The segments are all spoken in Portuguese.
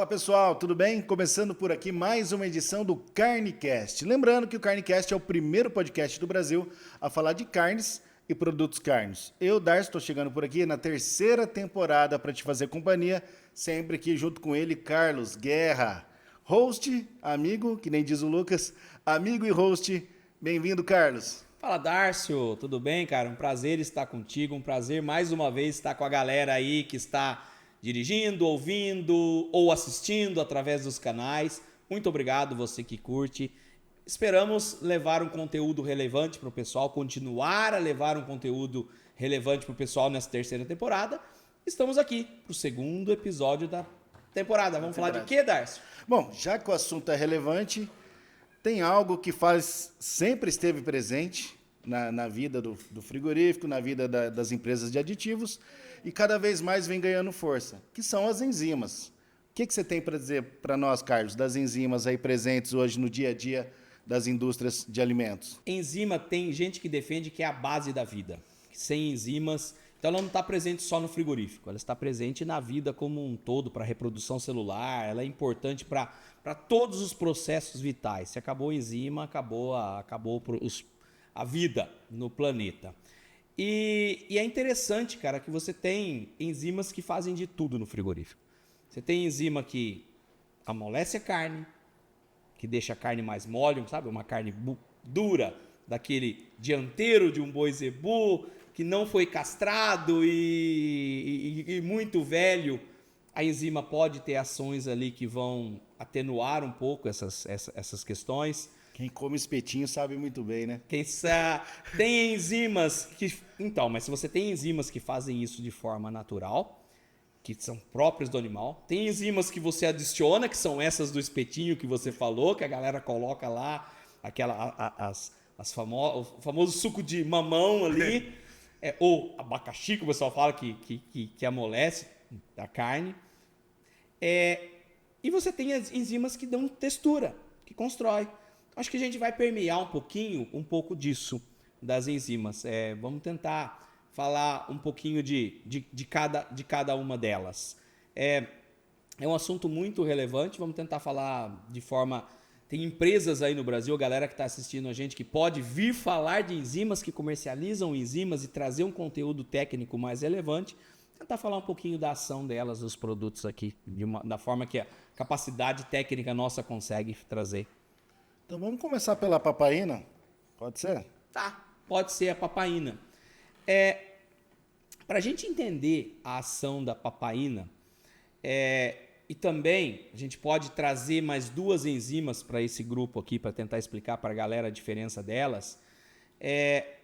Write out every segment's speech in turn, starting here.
Pessoal, tudo bem? Começando por aqui mais uma edição do CarneCast. Lembrando que o CarneCast é o primeiro podcast do Brasil a falar de carnes e produtos carnes. Eu, Darcy, estou chegando por aqui na terceira temporada para te fazer companhia, sempre aqui junto com ele, Carlos Guerra. Host, amigo, que nem diz o Lucas, amigo e host. Bem-vindo, Carlos. Fala, Dárcio, tudo bem, cara? Um prazer estar contigo, um prazer mais uma vez estar com a galera aí que está dirigindo, ouvindo ou assistindo através dos canais. Muito obrigado você que curte. Esperamos levar um conteúdo relevante para o pessoal, continuar a levar um conteúdo relevante para o pessoal nessa terceira temporada. Estamos aqui para o segundo episódio da temporada. Vamos falar de quê, Dárcio? Bom, já que o assunto é relevante, tem algo que sempre esteve presente na vida do frigorífico, na vida das empresas de aditivos e cada vez mais vem ganhando força, que são as enzimas. O que você tem para dizer para nós, Carlos, das enzimas aí presentes hoje no dia a dia das indústrias de alimentos? Enzima, tem gente que defende que é a base da vida. Sem enzimas, então ela não está presente só no frigorífico, ela está presente na vida como um todo, para a reprodução celular, ela é importante para todos os processos vitais. Se acabou a enzima, acabou a vida no planeta. E é interessante, cara, que você tem enzimas que fazem de tudo no frigorífico. Você tem enzima que amolece a carne, que deixa a carne mais mole, sabe? Uma carne dura, daquele dianteiro de um boi zebu, que não foi castrado e muito velho. A enzima pode ter ações ali que vão atenuar um pouco essas questões. Quem come espetinho sabe muito bem, né? Tem enzimas que... Então, mas se você tem enzimas que fazem isso de forma natural, que são próprias do animal, tem enzimas que você adiciona, que são essas do espetinho que você falou, que a galera coloca lá, o famoso suco de mamão ali, ou abacaxi, que o pessoal fala que amolece a carne. E você tem as enzimas que dão textura, que constrói. Acho que a gente vai permear um pouco disso, das enzimas. Vamos tentar falar um pouquinho de cada uma delas. É um assunto muito relevante, vamos tentar falar de forma... Tem empresas aí no Brasil, a galera que está assistindo a gente, que pode vir falar de enzimas, que comercializam enzimas e trazer um conteúdo técnico mais relevante. Tentar falar um pouquinho da ação delas, dos produtos aqui, da forma que a capacidade técnica nossa consegue trazer. Então vamos começar pela papaina, pode ser? Tá, pode ser a papaina. Para a gente entender a ação da papaina, e também a gente pode trazer mais duas enzimas para esse grupo aqui, para tentar explicar para a galera a diferença delas,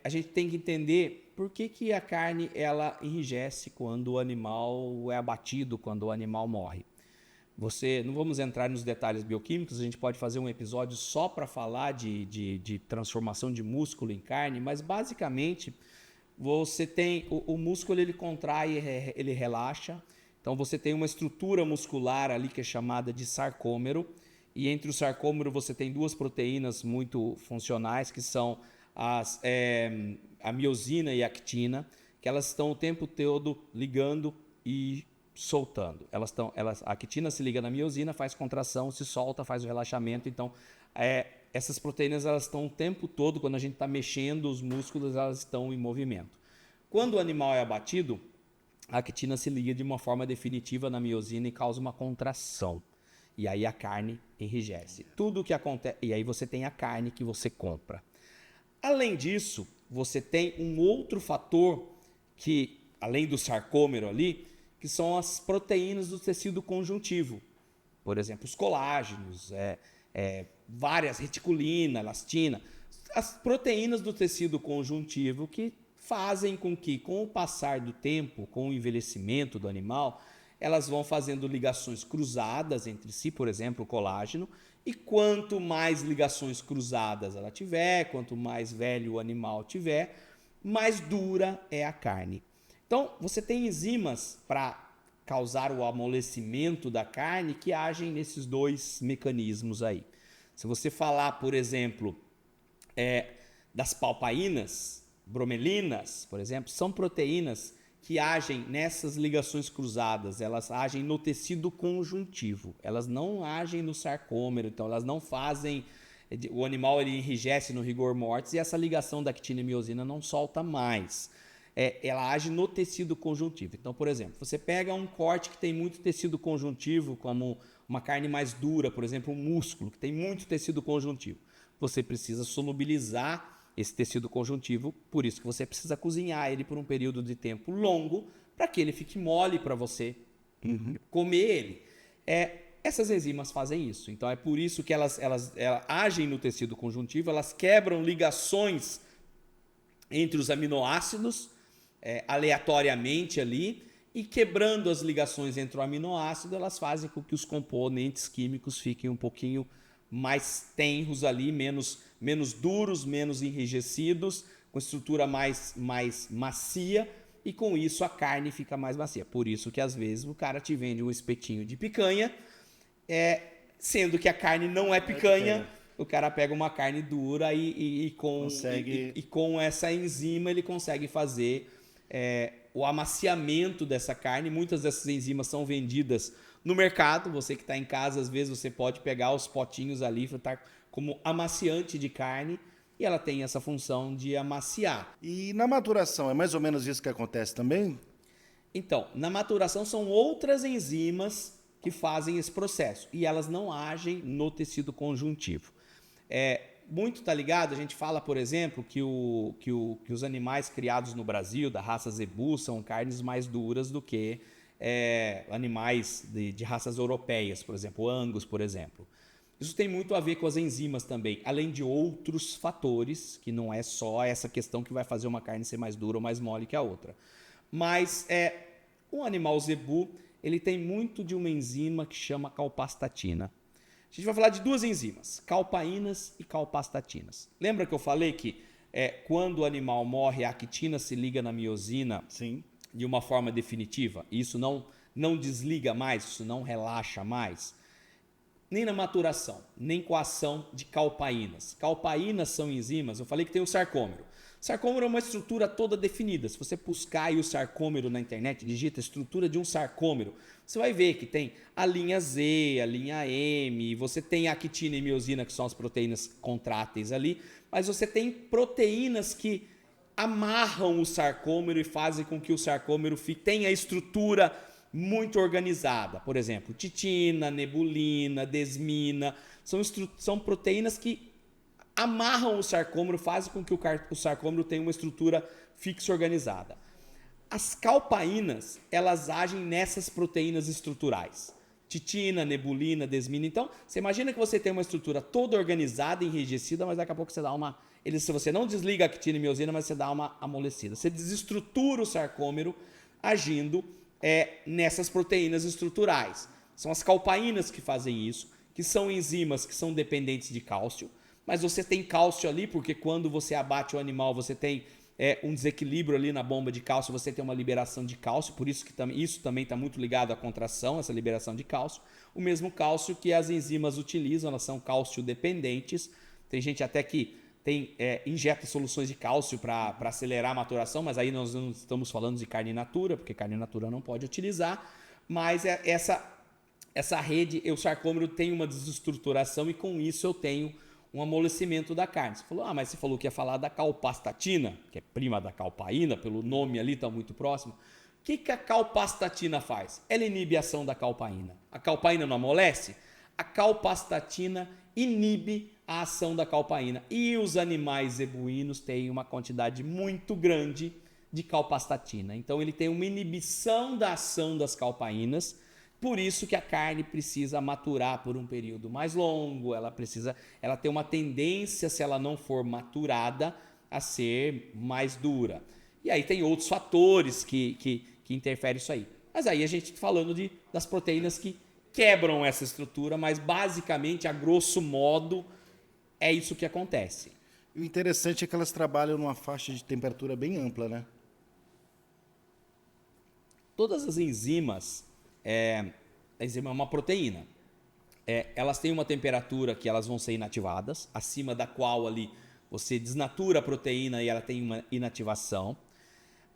a gente tem que entender por que a carne ela enrijece quando o animal é abatido, quando o animal morre. Não vamos entrar nos detalhes bioquímicos, a gente pode fazer um episódio só para falar de transformação de músculo em carne, mas basicamente você tem o músculo, ele contrai, ele relaxa, então você tem uma estrutura muscular ali que é chamada de sarcômero, e entre o sarcômero você tem duas proteínas muito funcionais que são a miosina e a actina, que elas estão o tempo todo ligando e soltando. A actina se liga na miosina, faz contração, se solta, faz o relaxamento. Então, essas proteínas elas estão o tempo todo, quando a gente está mexendo os músculos, elas estão em movimento. Quando o animal é abatido, a actina se liga de uma forma definitiva na miosina e causa uma contração. E aí a carne enrijece. Tudo o que acontece. E aí você tem a carne que você compra. Além disso, você tem um outro fator que, além do sarcômero ali, que são as proteínas do tecido conjuntivo. Por exemplo, os colágenos, várias, reticulina, elastina. As proteínas do tecido conjuntivo que fazem com que, com o passar do tempo, com o envelhecimento do animal, elas vão fazendo ligações cruzadas entre si, por exemplo, o colágeno, e quanto mais ligações cruzadas ela tiver, quanto mais velho o animal tiver, mais dura é a carne. Então, você tem enzimas para causar o amolecimento da carne que agem nesses dois mecanismos aí. Se você falar, por exemplo, das papaínas, bromelinas, por exemplo, são proteínas que agem nessas ligações cruzadas, elas agem no tecido conjuntivo, elas não agem no sarcômero, então elas não fazem, o animal ele enrijece no rigor mortis e essa ligação da actina e miosina não solta mais. Ela age no tecido conjuntivo. Então, por exemplo, você pega um corte que tem muito tecido conjuntivo, como uma carne mais dura, por exemplo, um músculo que tem muito tecido conjuntivo. Você precisa solubilizar esse tecido conjuntivo, por isso que você precisa cozinhar ele por um período de tempo longo, para que ele fique mole para você comer ele. Essas enzimas fazem isso. Então é por isso que elas agem no tecido conjuntivo, elas quebram ligações entre os aminoácidos aleatoriamente ali, e quebrando as ligações entre o aminoácido, elas fazem com que os componentes químicos fiquem um pouquinho mais tenros ali, menos duros, menos enrijecidos, com estrutura mais macia, e com isso a carne fica mais macia. Por isso que às vezes o cara te vende um espetinho de picanha, sendo que a carne não é picanha, o cara pega uma carne dura e com essa enzima ele consegue fazer o amaciamento dessa carne. Muitas dessas enzimas são vendidas no mercado. Você que está em casa, às vezes você pode pegar os potinhos ali como amaciante de carne, e ela tem essa função de amaciar. E na maturação, é mais ou menos isso que acontece também? Então, na maturação são outras enzimas que fazem esse processo, e elas não agem no tecido conjuntivo. Muito tá ligado, a gente fala, por exemplo, que os animais criados no Brasil, da raça Zebu, são carnes mais duras do que animais de raças europeias, por exemplo, Angus, por exemplo. Isso tem muito a ver com as enzimas também, além de outros fatores, que não é só essa questão que vai fazer uma carne ser mais dura ou mais mole que a outra. Mas o animal Zebu, ele tem muito de uma enzima que chama calpastatina. A gente vai falar de duas enzimas, calpaínas e calpastatinas. Lembra que eu falei que quando o animal morre, a actina se liga na miosina? Sim. De uma forma definitiva? Isso não desliga mais, isso não relaxa mais? Nem na maturação, nem com a ação de calpaínas. Calpaínas são enzimas, eu falei que tem o sarcômero. Sarcômero é uma estrutura toda definida. Se você buscar aí o sarcômero na internet, digita estrutura de um sarcômero, você vai ver que tem a linha Z, a linha M, você tem a actina e miosina, que são as proteínas contráteis ali, mas você tem proteínas que amarram o sarcômero e fazem com que o sarcômero tenha a estrutura muito organizada. Por exemplo, titina, nebulina, desmina, são proteínas que amarram o sarcômero, fazem com que o sarcômero tenha uma estrutura fixa e organizada. As calpaínas, elas agem nessas proteínas estruturais. Titina, nebulina, desmina. Então, você imagina que você tem uma estrutura toda organizada, enrijecida, mas daqui a pouco você dá uma... Se você não desliga a actina e miosina, mas você dá uma amolecida. Você desestrutura o sarcômero agindo nessas proteínas estruturais. São as calpaínas que fazem isso, que são enzimas que são dependentes de cálcio, mas você tem cálcio ali porque quando você abate o animal, você tem um desequilíbrio ali na bomba de cálcio, você tem uma liberação de cálcio, por isso que isso também está muito ligado à contração, essa liberação de cálcio. O mesmo cálcio que as enzimas utilizam, elas são cálcio dependentes. Tem gente até que injeta soluções de cálcio para acelerar a maturação, mas aí nós não estamos falando de carne in natura, porque carne in natura não pode utilizar, mas essa rede, o sarcômero tem uma desestruturação e com isso eu tenho um amolecimento da carne. Você falou, mas você falou que ia falar da calpastatina, que é prima da calpaína, pelo nome ali está muito próximo. O que a calpastatina faz? Ela inibe a ação da calpaína. A calpaína não amolece? A calpastatina inibe a ação da calpaína. E os animais zebuínos têm uma quantidade muito grande de calpastatina. Então ele tem uma inibição da ação das calpaínas. Por isso que a carne precisa maturar por um período mais longo, ela tem uma tendência, se ela não for maturada, a ser mais dura. E aí tem outros fatores que interferem isso aí. Mas aí a gente está falando das proteínas que quebram essa estrutura, mas basicamente, a grosso modo, é isso que acontece. O interessante é que elas trabalham numa faixa de temperatura bem ampla, né? Todas as enzimas... a enzima é uma proteína. Elas têm uma temperatura que elas vão ser inativadas, acima da qual ali você desnatura a proteína e ela tem uma inativação.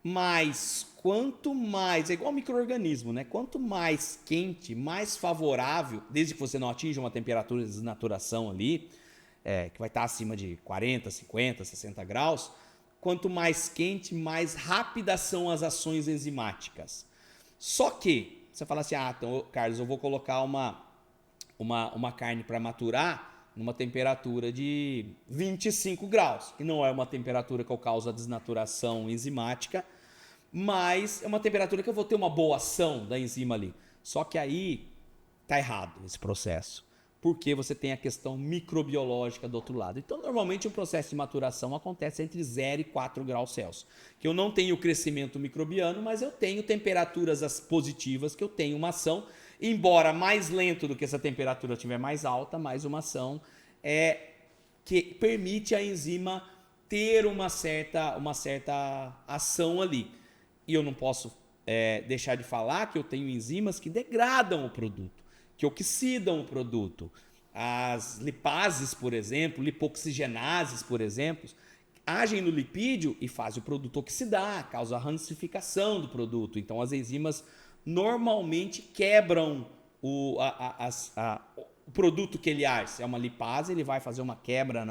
Mas quanto mais, é igual micro-organismo, né? Quanto mais quente, mais favorável, desde que você não atinja uma temperatura de desnaturação ali, que vai estar acima de 40, 50, 60 graus, quanto mais quente, mais rápidas são as ações enzimáticas. Só que, você fala assim, então, Carlos, eu vou colocar uma carne para maturar numa temperatura de 25 graus, que não é uma temperatura que causa desnaturação enzimática, mas é uma temperatura que eu vou ter uma boa ação da enzima ali. Só que aí tá errado esse processo, porque você tem a questão microbiológica do outro lado. Então, normalmente, o processo de maturação acontece entre 0 e 4 graus Celsius, que eu não tenho crescimento microbiano, mas eu tenho temperaturas positivas, que eu tenho uma ação, embora mais lento do que essa temperatura estiver mais alta, mais uma ação que permite a enzima ter uma certa ação ali. E eu não posso deixar de falar que eu tenho enzimas que degradam o produto, que oxidam o produto. As lipases, por exemplo, lipoxigenases, por exemplo, agem no lipídio e fazem o produto oxidar, causa a rancificação do produto. Então, as enzimas normalmente quebram o produto que ele age. Se é uma lipase, ele vai fazer uma quebra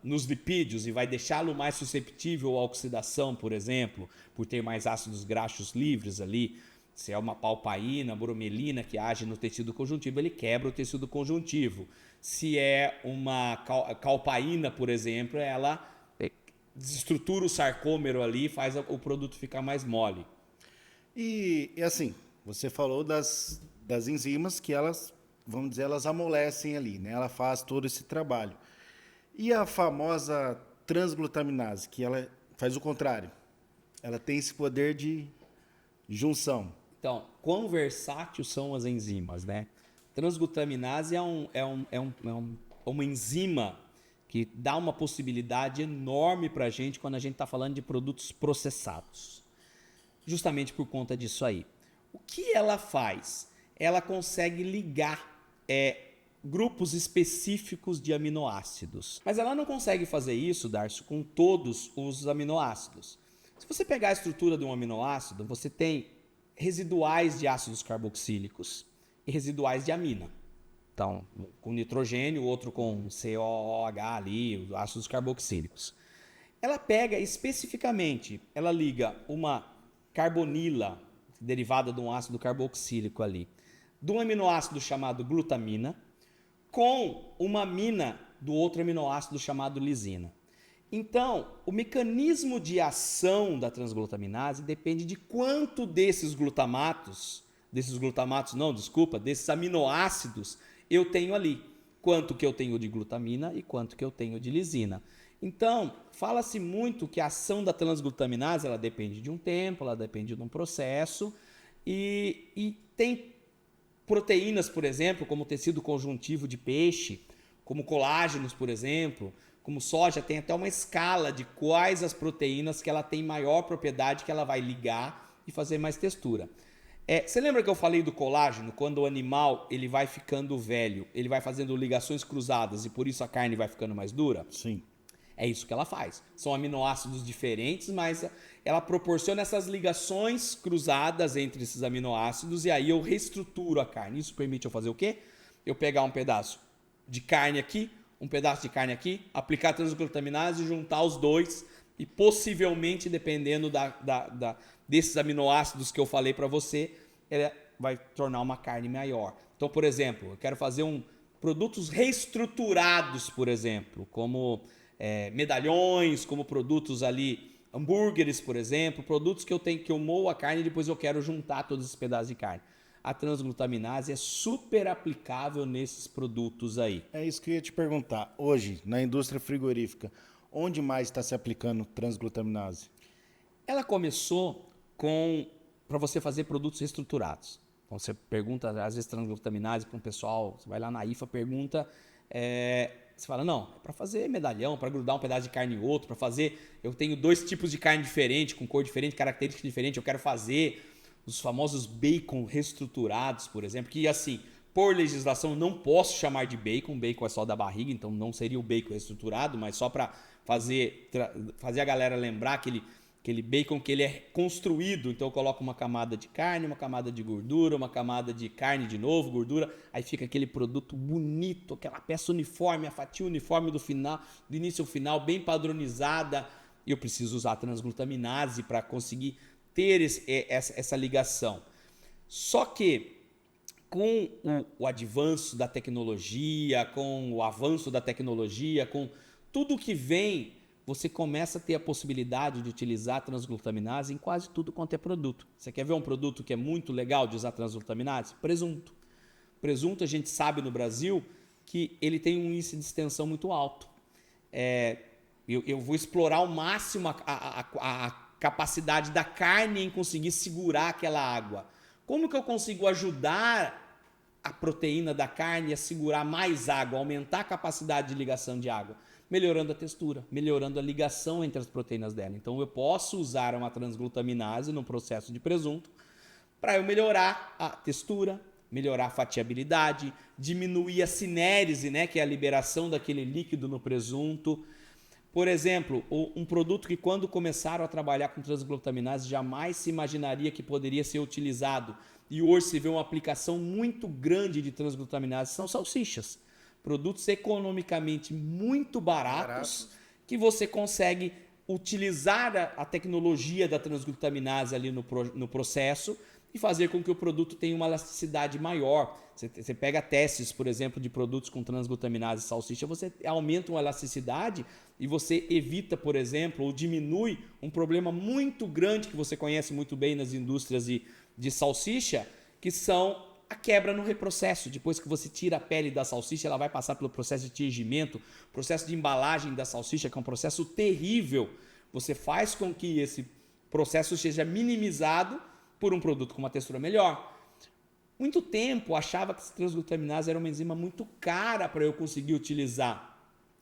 nos lipídios e vai deixá-lo mais susceptível à oxidação, por exemplo, por ter mais ácidos graxos livres ali. Se é uma palpaína, bromelina que age no tecido conjuntivo, ele quebra o tecido conjuntivo. Se é uma calpaína, por exemplo, ela desestrutura o sarcômero ali e faz o produto ficar mais mole. E assim, você falou das enzimas que elas, vamos dizer, elas amolecem ali, né? Ela faz todo esse trabalho. E a famosa transglutaminase, que ela faz o contrário. Ela tem esse poder de junção. Então, quão versáteis são as enzimas, né? Transglutaminase é uma enzima que dá uma possibilidade enorme para a gente quando a gente está falando de produtos processados. Justamente por conta disso aí. O que ela faz? Ela consegue ligar grupos específicos de aminoácidos. Mas ela não consegue fazer isso, Darcio, com todos os aminoácidos. Se você pegar a estrutura de um aminoácido, você tem residuais de ácidos carboxílicos e residuais de amina. Então, com nitrogênio, outro com COOH ali, os ácidos carboxílicos. Ela pega especificamente, ela liga uma carbonila, derivada de um ácido carboxílico ali, de um aminoácido chamado glutamina, com uma amina do outro aminoácido chamado lisina. Então, o mecanismo de ação da transglutaminase depende de quanto desses aminoácidos eu tenho ali. Quanto que eu tenho de glutamina e quanto que eu tenho de lisina. Então, fala-se muito que a ação da transglutaminase ela depende de um tempo, ela depende de um processo e tem proteínas, por exemplo, como o tecido conjuntivo de peixe, como colágenos, por exemplo, como soja, tem até uma escala de quais as proteínas que ela tem maior propriedade que ela vai ligar e fazer mais textura. Você lembra que eu falei do colágeno? Quando o animal ele vai ficando velho, ele vai fazendo ligações cruzadas e por isso a carne vai ficando mais dura? Sim. É isso que ela faz. São aminoácidos diferentes, mas ela proporciona essas ligações cruzadas entre esses aminoácidos e aí eu reestruturo a carne. Isso permite eu fazer o quê? Eu pegar um pedaço de carne aqui, um pedaço de carne aqui, aplicar a transglutaminase, juntar os dois e possivelmente, dependendo desses aminoácidos que eu falei para você, ele vai tornar uma carne maior. Então, por exemplo, eu quero fazer produtos reestruturados, por exemplo, como medalhões, como produtos ali, hambúrgueres, por exemplo, produtos que eu moo a carne e depois eu quero juntar todos esses pedaços de carne. A transglutaminase é super aplicável nesses produtos aí. É isso que eu ia te perguntar. Hoje, na indústria frigorífica, onde mais está se aplicando transglutaminase? Ela começou para você fazer produtos reestruturados. Então você pergunta, às vezes, transglutaminase para um pessoal, você vai lá na IFA, pergunta, você fala, não, é para fazer medalhão, para grudar um pedaço de carne em outro, para fazer, eu tenho 2 tipos de carne diferentes, com cor diferente, características diferentes, eu quero fazer os famosos bacon reestruturados, por exemplo, que assim, por legislação não posso chamar de bacon é só da barriga, então não seria o bacon reestruturado, mas só para fazer a galera lembrar que aquele bacon que ele é construído. Então eu coloco uma camada de carne, uma camada de gordura, uma camada de carne de novo, gordura. Aí fica aquele produto bonito, aquela peça uniforme, a fatia uniforme do final, do início ao final, bem padronizada. E eu preciso usar a transglutaminase para conseguir ter essa ligação. Só que com o avanço da tecnologia, com tudo que vem, você começa a ter a possibilidade de utilizar a transglutaminase em quase tudo quanto é produto. Você quer ver um produto que é muito legal de usar transglutaminase? Presunto. Presunto, a gente sabe no Brasil que ele tem um índice de extensão muito alto. Eu vou explorar ao máximo a capacidade da carne em conseguir segurar aquela água. Como que eu consigo ajudar a proteína da carne a segurar mais água, aumentar a capacidade de ligação de água? Melhorando a textura, melhorando a ligação entre as proteínas dela. Então eu posso usar uma transglutaminase no processo de presunto para eu melhorar a textura, melhorar a fatiabilidade, diminuir a cinérese, né, que é a liberação daquele líquido no presunto. Por exemplo, um produto que quando começaram a trabalhar com transglutaminase jamais se imaginaria que poderia ser utilizado e hoje se vê uma aplicação muito grande de transglutaminase são salsichas. Produtos economicamente muito baratos que você consegue utilizar a tecnologia da transglutaminase ali no processo e fazer com que o produto tenha uma elasticidade maior. Você pega testes, por exemplo, de produtos com transglutaminase e salsicha, você aumenta uma elasticidade e você evita, por exemplo, ou diminui um problema muito grande que você conhece muito bem nas indústrias de salsicha, que são a quebra no reprocesso. Depois que você tira a pele da salsicha, ela vai passar pelo processo de tingimento, processo de embalagem da salsicha, que é um processo terrível. Você faz com que esse processo seja minimizado por um produto com uma textura melhor. Muito tempo achava que a transglutaminase era uma enzima muito cara para eu conseguir utilizar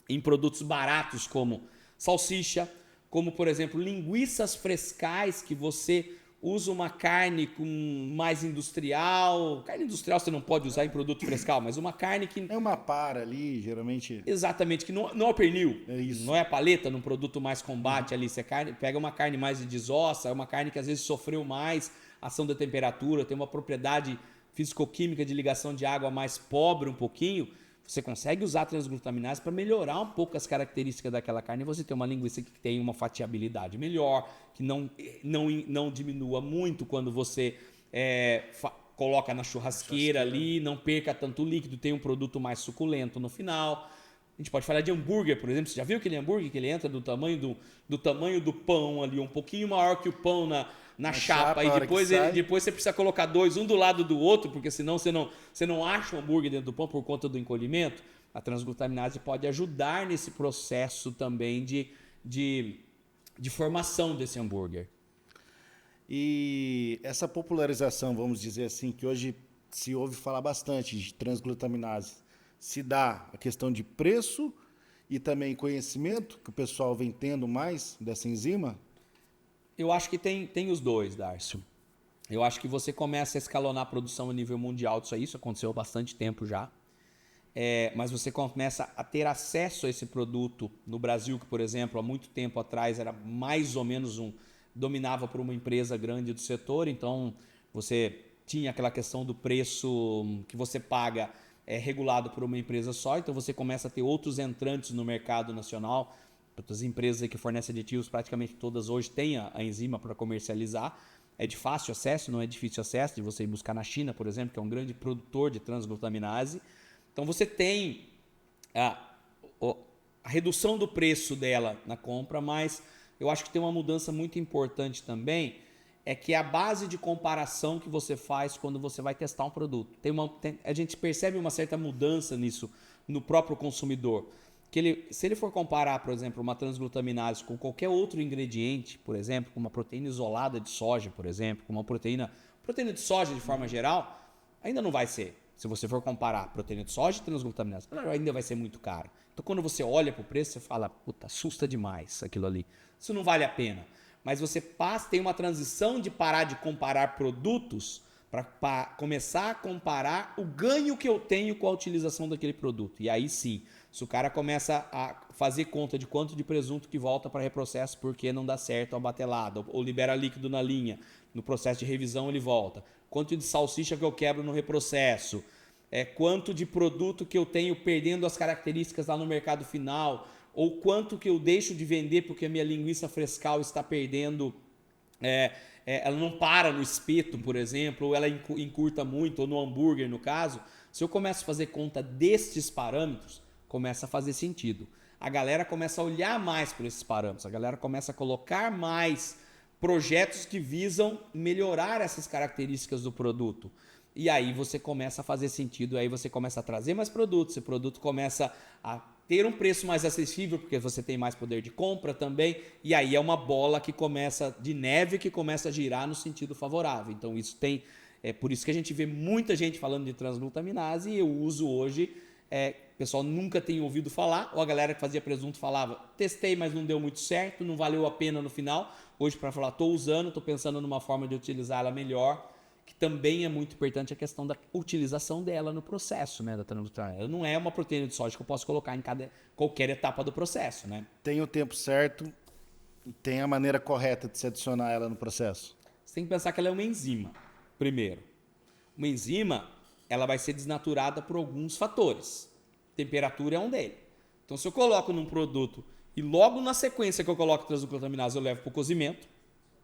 em produtos baratos como salsicha, como por exemplo linguiças frescais, que você usa uma carne com mais industrial. Carne industrial você não pode usar em produto frescal, mas uma carne que... É uma para ali, geralmente... Exatamente, que não é o pernil, é isso. Não é a paleta, num produto mais combate ali. Você pega uma carne mais de desossa, é uma carne que às vezes sofreu mais ação da temperatura, tem uma propriedade físico-química de ligação de água mais pobre um pouquinho. Você consegue usar a transglutaminase para melhorar um pouco as características daquela carne e você tem uma linguiça que tem uma fatiabilidade melhor, que não diminua muito quando você coloca na churrasqueira ali, não perca tanto líquido, tem um produto mais suculento no final. A gente pode falar de hambúrguer, por exemplo. Você já viu aquele hambúrguer que ele entra do tamanho do pão ali, um pouquinho maior que o pão na chapa, e depois você precisa colocar dois, um do lado do outro, porque senão você não acha o hambúrguer dentro do pão por conta do encolhimento. A transglutaminase pode ajudar nesse processo também de formação desse hambúrguer. E essa popularização, vamos dizer assim, que hoje se ouve falar bastante de transglutaminase, se dá a questão de preço e também conhecimento, que o pessoal vem tendo mais dessa enzima? Eu acho que tem os dois, Darcio. Eu acho que você começa a escalonar a produção a nível mundial disso aí, isso aconteceu há bastante tempo já. Mas você começa a ter acesso a esse produto no Brasil, que, por exemplo, há muito tempo atrás era mais ou menos dominava por uma empresa grande do setor, então você tinha aquela questão do preço que você paga regulado por uma empresa só, então você começa a ter outros entrantes no mercado nacional. As empresas que fornecem aditivos, praticamente todas hoje têm a enzima para comercializar. É de fácil acesso, não é difícil acesso, de você ir buscar na China, por exemplo, que é um grande produtor de transglutaminase. Então você tem a redução do preço dela na compra, mas eu acho que tem uma mudança muito importante também, é que a base de comparação que você faz quando você vai testar um produto. A gente percebe uma certa mudança nisso no próprio consumidor. Se ele for comparar, por exemplo, uma transglutaminase com qualquer outro ingrediente, por exemplo, com uma proteína isolada de soja, por exemplo, com uma proteína de soja de forma geral, ainda não vai ser. Se você for comparar proteína de soja e transglutaminase, ainda vai ser muito caro. Então, quando você olha para o preço, você fala, puta, assusta demais aquilo ali. Isso não vale a pena. Mas você tem uma transição de parar de comparar produtos para começar a comparar o ganho que eu tenho com a utilização daquele produto. E aí sim, Se o cara começa a fazer conta de quanto de presunto que volta para reprocesso porque não dá certo a batelada, ou libera líquido na linha, no processo de revisão ele volta. Quanto de salsicha que eu quebro no reprocesso, quanto de produto que eu tenho perdendo as características lá no mercado final, ou quanto que eu deixo de vender porque a minha linguiça frescal está perdendo, ela não para no espeto, por exemplo, ou ela encurta muito, ou no hambúrguer no caso. Se eu começo a fazer conta destes parâmetros, começa a fazer sentido. A galera começa a olhar mais por esses parâmetros, a galera começa a colocar mais projetos que visam melhorar essas características do produto. E aí você começa a fazer sentido, aí você começa a trazer mais produtos, esse produto começa a ter um preço mais acessível, porque você tem mais poder de compra também, e aí é uma bola que começa de neve que começa a girar no sentido favorável. Então isso tem, por isso que a gente vê muita gente falando de transglutaminase, e eu uso hoje, o pessoal nunca tem ouvido falar, ou a galera que fazia presunto falava, testei, mas não deu muito certo, não valeu a pena no final. Hoje para falar, estou usando, estou pensando numa forma de utilizar ela melhor, que também é muito importante a questão da utilização dela no processo, né, da transglutaminase. Não é uma proteína de soja que eu posso colocar em qualquer etapa do processo, né? Tem o tempo certo, tem a maneira correta de se adicionar ela no processo. Você tem que pensar que ela é uma enzima, primeiro. Uma enzima, ela vai ser desnaturada por alguns fatores. Temperatura é um deles. Então, se eu coloco num produto e logo na sequência que eu coloco transglutaminase eu levo para o cozimento,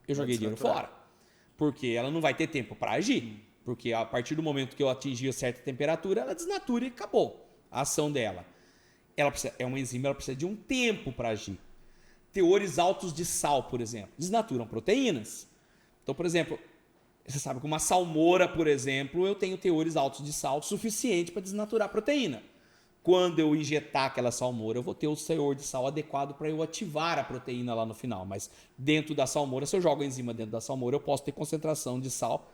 eu joguei dinheiro fora. Porque ela não vai ter tempo para agir. Porque a partir do momento que eu atingir certa temperatura, ela desnatura e acabou a ação dela. É uma enzima, ela precisa de um tempo para agir. Teores altos de sal, por exemplo, desnaturam proteínas. Então, por exemplo, você sabe que uma salmoura, por exemplo, eu tenho teores altos de sal suficiente para desnaturar a proteína. Quando eu injetar aquela salmoura, eu vou ter o teor de sal adequado para eu ativar a proteína lá no final. Mas dentro da salmoura, se eu jogo a enzima dentro da salmoura, eu posso ter concentração de sal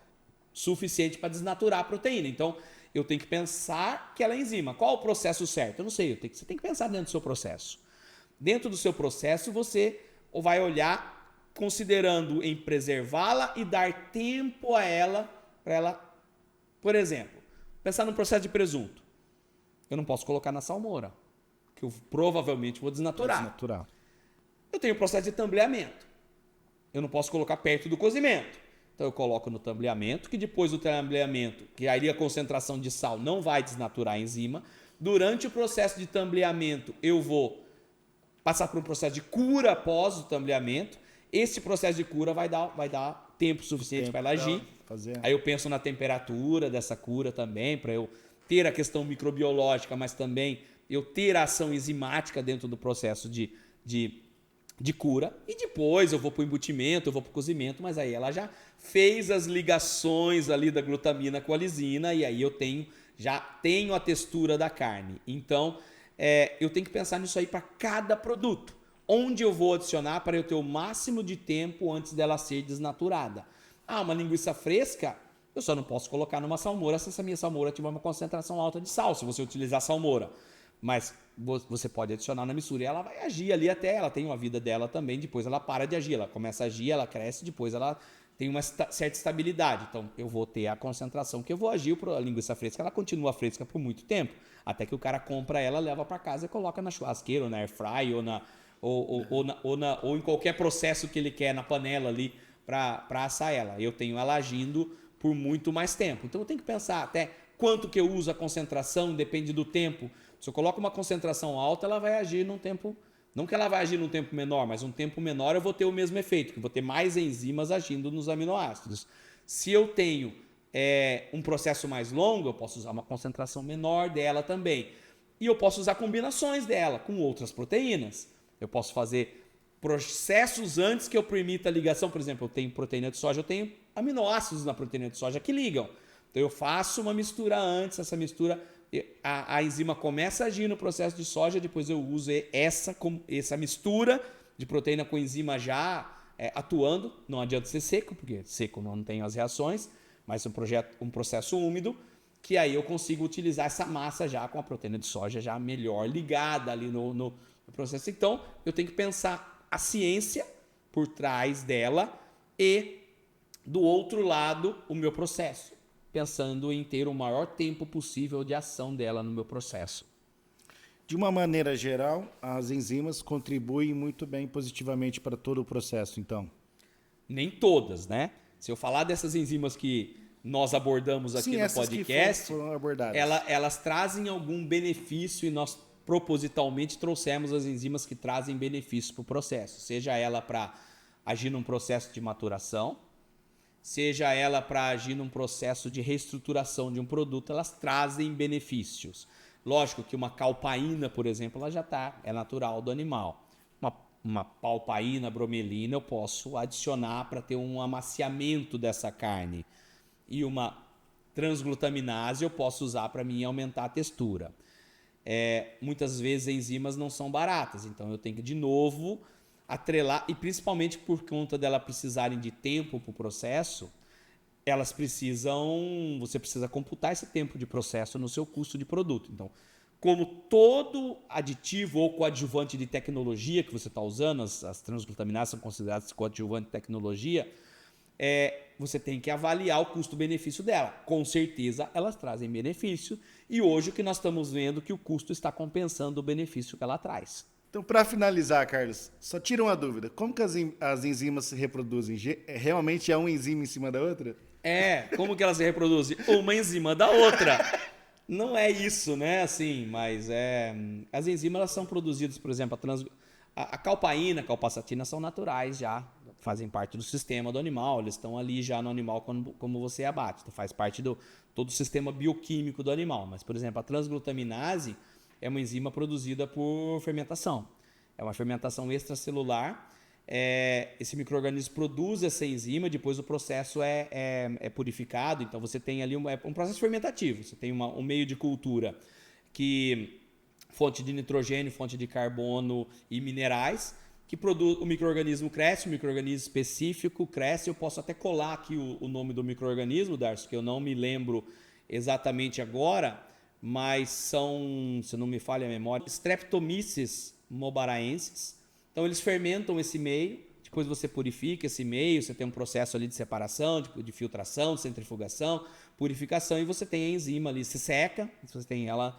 suficiente para desnaturar a proteína. Então, eu tenho que pensar que ela é enzima. Qual o processo certo? Eu não sei, você tem que pensar dentro do seu processo. Dentro do seu processo, você vai olhar considerando em preservá-la e dar tempo a ela, para ela, por exemplo, pensar no processo de presunto. Eu não posso colocar na salmoura, que eu provavelmente vou desnaturar. Eu tenho o processo de tambleamento. Eu não posso colocar perto do cozimento. Então eu coloco no tambleamento, que depois do tambleamento, que aí a concentração de sal não vai desnaturar a enzima. Durante o processo de tambleamento, eu vou passar por um processo de cura após o tambleamento. Esse processo de cura vai dar tempo suficiente para ela agir. Aí eu penso na temperatura dessa cura também, para eu ter a questão microbiológica, mas também eu ter a ação enzimática dentro do processo de cura. E depois eu vou para o embutimento, eu vou para o cozimento, mas aí ela já fez as ligações ali da glutamina com a lisina e aí eu já tenho a textura da carne. Então, eu tenho que pensar nisso aí para cada produto. Onde eu vou adicionar para eu ter o máximo de tempo antes dela ser desnaturada. Uma linguiça fresca, eu só não posso colocar numa salmoura se essa minha salmoura tiver uma concentração alta de sal, se você utilizar salmoura. Mas você pode adicionar na mistura e ela vai agir ali até, ela tem uma vida dela também, depois ela para de agir, ela começa a agir, ela cresce, depois ela tem uma certa estabilidade. Então eu vou ter a concentração que eu vou agir, a linguiça fresca, ela continua fresca por muito tempo, até que o cara compra ela, leva para casa e coloca na churrasqueira, ou na air fry, ou em qualquer processo que ele quer na panela ali para assar ela. Eu tenho ela agindo por muito mais tempo. Então eu tenho que pensar até quanto que eu uso a concentração, depende do tempo. Se eu coloco uma concentração alta, ela vai agir num tempo, não que ela vai agir num tempo menor, mas um tempo menor eu vou ter o mesmo efeito, que eu vou ter mais enzimas agindo nos aminoácidos. Se eu tenho um processo mais longo, eu posso usar uma concentração menor dela também. E eu posso usar combinações dela com outras proteínas. Eu posso fazer processos antes que eu permita a ligação. Por exemplo, eu tenho proteína de soja, eu tenho aminoácidos na proteína de soja que ligam. Então eu faço uma mistura antes, essa mistura, a enzima começa a agir no processo de soja, depois eu uso essa mistura de proteína com enzima já atuando. Não adianta ser seco, porque seco não tem as reações, mas um processo úmido, que aí eu consigo utilizar essa massa já com a proteína de soja já melhor ligada ali no processo. Então eu tenho que pensar a ciência por trás dela e, do outro lado, o meu processo, pensando em ter o maior tempo possível de ação dela no meu processo. De uma maneira geral, as enzimas contribuem muito bem positivamente para todo o processo, então. Nem todas, né? Se eu falar dessas enzimas que nós abordamos aqui no podcast, que foram abordadas. Elas trazem algum benefício e nós propositalmente trouxemos as enzimas que trazem benefício para o processo. Seja ela para agir num processo de maturação, seja ela para agir num processo de reestruturação de um produto, elas trazem benefícios. Lógico que uma calpaína, por exemplo, ela já é natural do animal. Uma palpaína, bromelina, eu posso adicionar para ter um amaciamento dessa carne. E uma transglutaminase eu posso usar para mim aumentar a textura. Muitas vezes enzimas não são baratas, então eu tenho que de novo atrelar, e principalmente por conta delas precisarem de tempo para o processo, você precisa computar esse tempo de processo no seu custo de produto. Então, como todo aditivo ou coadjuvante de tecnologia que você está usando, as transglutaminases são consideradas coadjuvante de tecnologia, você tem que avaliar o custo-benefício dela. Com certeza, elas trazem benefício e hoje o que nós estamos vendo é que o custo está compensando o benefício que ela traz. Então, para finalizar, Carlos, só tira uma dúvida. Como que as enzimas se reproduzem? Realmente é uma enzima em cima da outra? Como que elas se reproduzem? Uma em cima da outra. Não é isso, né? Assim, mas as enzimas elas são produzidas, por exemplo, a calpaína, a calpasatina são naturais já, fazem parte do sistema do animal, eles estão ali já no animal como você abate, então faz parte do todo o sistema bioquímico do animal. Mas, por exemplo, a transglutaminase é uma enzima produzida por fermentação. É uma fermentação extracelular. Esse micro-organismo produz essa enzima, depois o processo é purificado, então você tem ali um processo fermentativo, você tem um meio de cultura que fonte de nitrogênio, fonte de carbono e minerais, que produz, o micro-organismo cresce, o micro-organismo específico cresce, eu posso até colar aqui o nome do micro-organismo, Darcio, que eu não me lembro exatamente agora, mas são, se não me falha a memória, Streptomyces mobaraensis. Então eles fermentam esse meio, depois você purifica esse meio, você tem um processo ali de separação, de filtração, de centrifugação, purificação, e você tem a enzima ali, se seca, você tem ela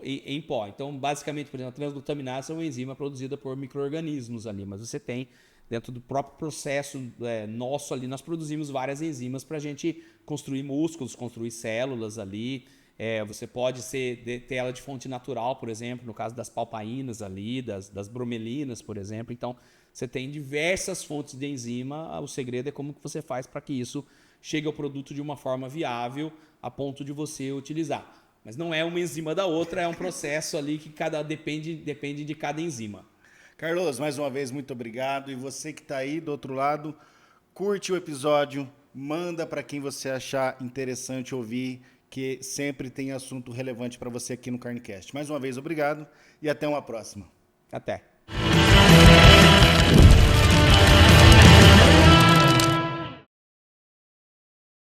em pó. Então, basicamente, por exemplo, a transglutaminase é uma enzima produzida por micro-organismos ali, mas você tem, dentro do próprio processo nosso ali, nós produzimos várias enzimas para a gente construir músculos, construir células ali. Você pode ter ela de fonte natural, por exemplo, no caso das palpaínas ali, das bromelinas, por exemplo. Então, você tem diversas fontes de enzima. O segredo é como que você faz para que isso chegue ao produto de uma forma viável a ponto de você utilizar. Mas não é uma enzima da outra, é um processo ali que depende de cada enzima. Carlos, mais uma vez, muito obrigado. E você que está aí do outro lado, curte o episódio, manda para quem você achar interessante ouvir, que sempre tem assunto relevante para você aqui no CarneCast. Mais uma vez, obrigado e até uma próxima. Até.